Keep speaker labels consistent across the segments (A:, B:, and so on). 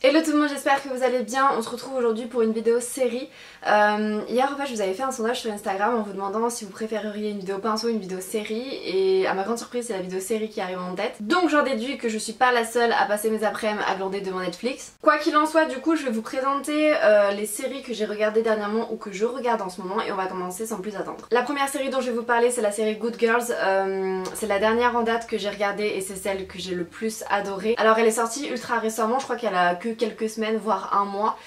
A: Hello tout le monde, j'espère que vous allez bien. On se retrouve aujourd'hui pour une vidéo série. Hier en fait je vous avais fait un sondage sur Instagram en vous demandant si vous préféreriez une vidéo pinceau ou une vidéo série, et à ma grande surprise c'est la vidéo série qui arrive en tête. Donc j'en déduis que je suis pas la seule à passer mes après-midi à glander devant Netflix. Quoi qu'il en soit, du coup je vais vous présenter les séries que j'ai regardées dernièrement ou que je regarde en ce moment, et on va commencer sans plus attendre. La première série dont je vais vous parler c'est la série Good Girls. C'est la dernière en date que j'ai regardée et c'est celle que j'ai le plus adorée. Alors elle est sortie ultra récemment, je crois qu'elle a que quelques semaines voire un mois.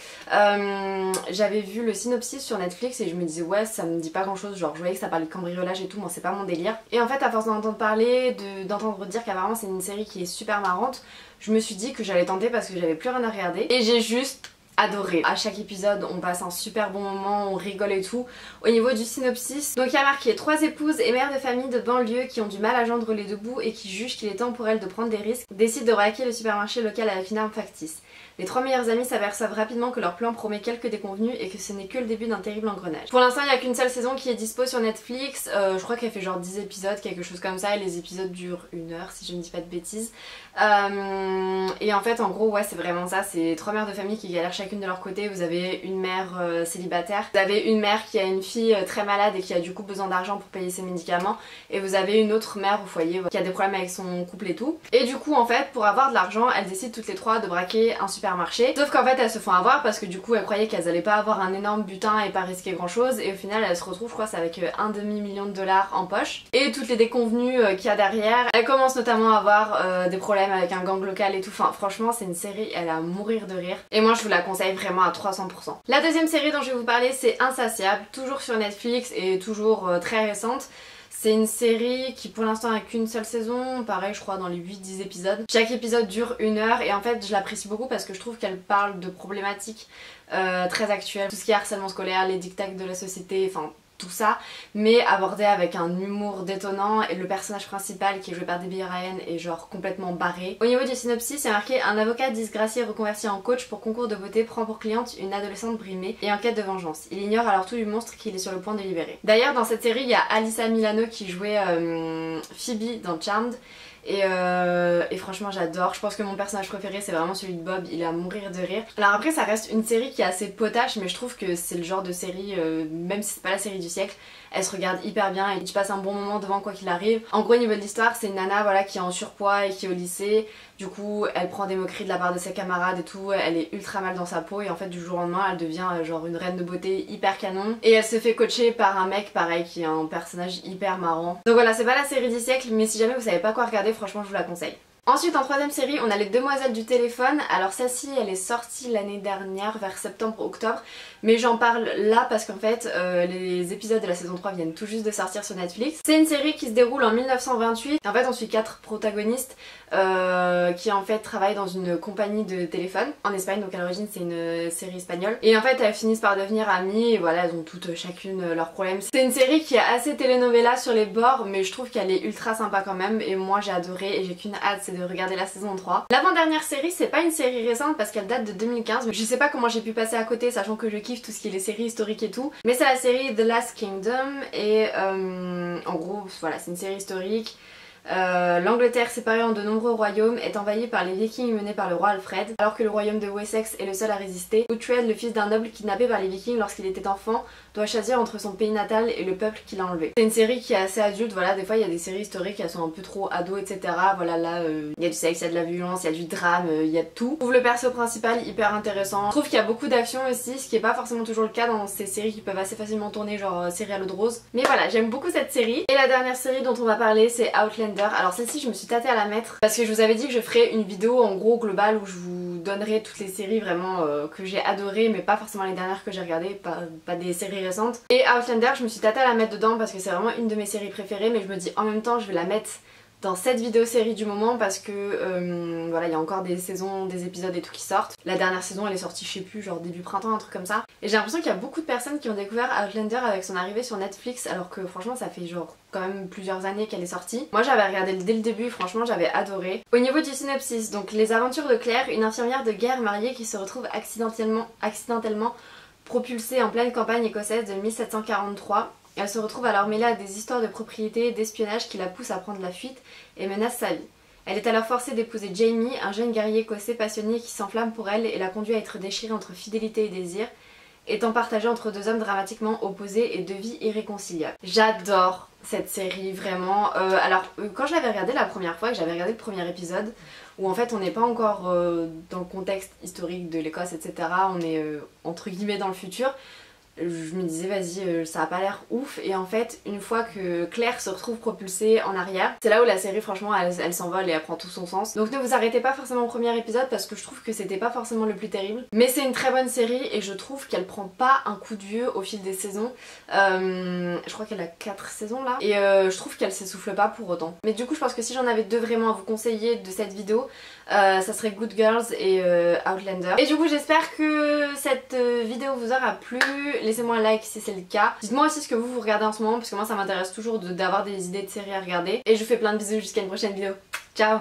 A: J'avais vu le synopsis sur Netflix et je me disais ouais ça me dit pas grand chose, genre je voyais que ça parlait de cambriolage et tout, moi c'est pas mon délire. Et en fait à force d'entendre parler, d'entendre dire qu'apparemment c'est une série qui est super marrante, je me suis dit que j'allais tenter parce que j'avais plus rien à regarder et j'ai juste adoré. À chaque épisode on passe un super bon moment, on rigole et tout. Au niveau du synopsis, donc il y a marqué 3 épouses et mères de famille de banlieue qui ont du mal à joindre les deux bouts et qui jugent qu'il est temps pour elles de prendre des risques, décident de braquer le supermarché local avec une arme factice. Les 3 meilleures amies s'aperçoivent rapidement que leur plan promet quelques déconvenues et que ce n'est que le début d'un terrible engrenage. Pour l'instant il n'y a qu'une seule saison qui est dispo sur Netflix, je crois qu'elle fait genre 10 épisodes, quelque chose comme ça, et les épisodes durent 1 heure si je ne dis pas de bêtises. Et en fait en gros ouais c'est vraiment ça, c'est 3 mères de famille qui galèrent chacune de leur côté. Vous avez une mère célibataire, vous avez une mère qui a une fille très malade et qui a du coup besoin d'argent pour payer ses médicaments, et vous avez une autre mère au foyer qui a des problèmes avec son couple et tout. Et du coup en fait pour avoir de l'argent elles décident toutes les 3 de braquer un supermarché, sauf qu'en fait elles se font avoir parce que du coup elles croyaient qu'elles allaient pas avoir un énorme butin et pas risquer grand chose, et au final elles se retrouvent je crois c'est avec un demi-million de dollars en poche et toutes les déconvenues qu'il y a derrière. Elles commencent notamment à avoir des problèmes avec un gang local et tout, enfin franchement c'est une série elle a à mourir de rire et moi je vous la conseille vraiment à 300%. La deuxième série dont je vais vous parler c'est Insatiable, toujours sur Netflix et toujours très récente. C'est une série qui pour l'instant n'a qu'une seule saison, pareil je crois dans les 8-10 épisodes. Chaque épisode dure 1 heure et en fait je l'apprécie beaucoup parce que je trouve qu'elle parle de problématiques très actuelles. Tout ce qui est harcèlement scolaire, les dictats de la société, enfin tout ça, mais abordé avec un humour détonnant, et le personnage principal qui est joué par Debbie Ryan est genre complètement barré. Au niveau du synopsis c'est marqué: un avocat disgracié reconverti en coach pour concours de beauté prend pour cliente une adolescente brimée et en quête de vengeance. Il ignore alors tout du monstre qu'il est sur le point de libérer. D'ailleurs dans cette série il y a Alyssa Milano qui jouait Phoebe dans Charmed. Et franchement j'adore, je pense que mon personnage préféré c'est vraiment celui de Bob, il est à mourir de rire. Alors après ça reste une série qui est assez potache, mais je trouve que c'est le genre de série, même si c'est pas la série du siècle, elle se regarde hyper bien et tu passes un bon moment devant quoi qu'il arrive. En gros au niveau de l'histoire c'est une nana voilà, qui est en surpoids et qui est au lycée, du coup elle prend des moqueries de la part de ses camarades et tout, elle est ultra mal dans sa peau et en fait du jour au lendemain elle devient genre une reine de beauté hyper canon, et elle se fait coacher par un mec pareil qui est un personnage hyper marrant. Donc voilà, c'est pas la série du siècle, mais si jamais vous savez pas quoi regarder franchement je vous la conseille. Ensuite en troisième série on a Les Demoiselles du téléphone. Alors celle-ci elle est sortie l'année dernière vers septembre-octobre, mais j'en parle là parce qu'en fait les épisodes de la saison 3 viennent tout juste de sortir sur Netflix. C'est une série qui se déroule en 1928, en fait on suit 4 protagonistes qui en fait travaillent dans une compagnie de téléphone en Espagne, donc à l'origine c'est une série espagnole, et en fait elles finissent par devenir amies et voilà elles ont toutes chacune leurs problèmes. C'est une série qui est assez telenovela sur les bords, mais je trouve qu'elle est ultra sympa quand même et moi j'ai adoré et j'ai qu'une hâte, c'est de regarder la saison 3. L'avant-dernière série c'est pas une série récente parce qu'elle date de 2015, mais je sais pas comment j'ai pu passer à côté sachant que je kiffe tout ce qui est les séries historiques et tout, mais c'est la série The Last Kingdom et en gros voilà c'est une série historique. L'Angleterre, séparée en de nombreux royaumes, est envahie par les Vikings menés par le roi Alfred, alors que le royaume de Wessex est le seul à résister. Uhtred, le fils d'un noble kidnappé par les Vikings lorsqu'il était enfant, doit choisir entre son pays natal et le peuple qui l'a enlevé. C'est une série qui est assez adulte, voilà, des fois il y a des séries historiques qui sont un peu trop ados etc. Voilà là il y a du sexe, il y a de la violence, il y a du drame, il y a de tout. Je trouve le perso principal hyper intéressant. Je trouve qu'il y a beaucoup d'action aussi, ce qui est pas forcément toujours le cas dans ces séries qui peuvent assez facilement tourner genre série à l'eau de rose. Mais voilà, j'aime beaucoup cette série. Et la dernière série dont on va parler c'est Outlander. Alors celle-ci je me suis tâtée à la mettre parce que je vous avais dit que je ferais une vidéo en gros globale où je vous donnerai toutes les séries vraiment que j'ai adorées, mais pas forcément les dernières que j'ai regardées, pas des séries récentes. Et Outlander je me suis tâtée à la mettre dedans parce que c'est vraiment une de mes séries préférées, mais je me dis en même temps je vais la mettre dans cette vidéo série du moment parce que voilà il y a encore des saisons, des épisodes et tout qui sortent. La dernière saison elle est sortie je sais plus genre début printemps, un truc comme ça, et j'ai l'impression qu'il y a beaucoup de personnes qui ont découvert Outlander avec son arrivée sur Netflix alors que franchement ça fait genre quand même plusieurs années qu'elle est sortie. Moi j'avais regardé dès le début, franchement j'avais adoré. Au niveau du synopsis, donc les aventures de Claire, une infirmière de guerre mariée qui se retrouve accidentellement propulsée en pleine campagne écossaise de 1743. Elle se retrouve alors mêlée à des histoires de propriété et d'espionnage qui la poussent à prendre la fuite et menacent sa vie. Elle est alors forcée d'épouser Jamie, un jeune guerrier écossais passionné qui s'enflamme pour elle et la conduit à être déchirée entre fidélité et désir, étant partagée entre deux hommes dramatiquement opposés et deux vies irréconciliables. J'adore cette série vraiment. Quand je l'avais regardée la première fois, que j'avais regardé le premier épisode, où en fait on n'est pas encore dans le contexte historique de l'Écosse, etc. On est entre guillemets dans le futur. Je me disais vas-y ça a pas l'air ouf, et en fait une fois que Claire se retrouve propulsée en arrière, c'est là où la série franchement elle s'envole et elle prend tout son sens. Donc ne vous arrêtez pas forcément au premier épisode parce que je trouve que c'était pas forcément le plus terrible, mais c'est une très bonne série et je trouve qu'elle prend pas un coup de vieux au fil des saisons. Je crois qu'elle a 4 saisons là, et je trouve qu'elle s'essouffle pas pour autant. Mais du coup je pense que si j'en avais deux vraiment à vous conseiller de cette vidéo, ça serait Good Girls et Outlander. Et du coup j'espère que cette vidéo vous aura plu. Laissez-moi un like si c'est le cas. Dites-moi aussi ce que vous regardez en ce moment parce que moi ça m'intéresse toujours d'avoir des idées de séries à regarder. Et je vous fais plein de bisous jusqu'à une prochaine vidéo. Ciao!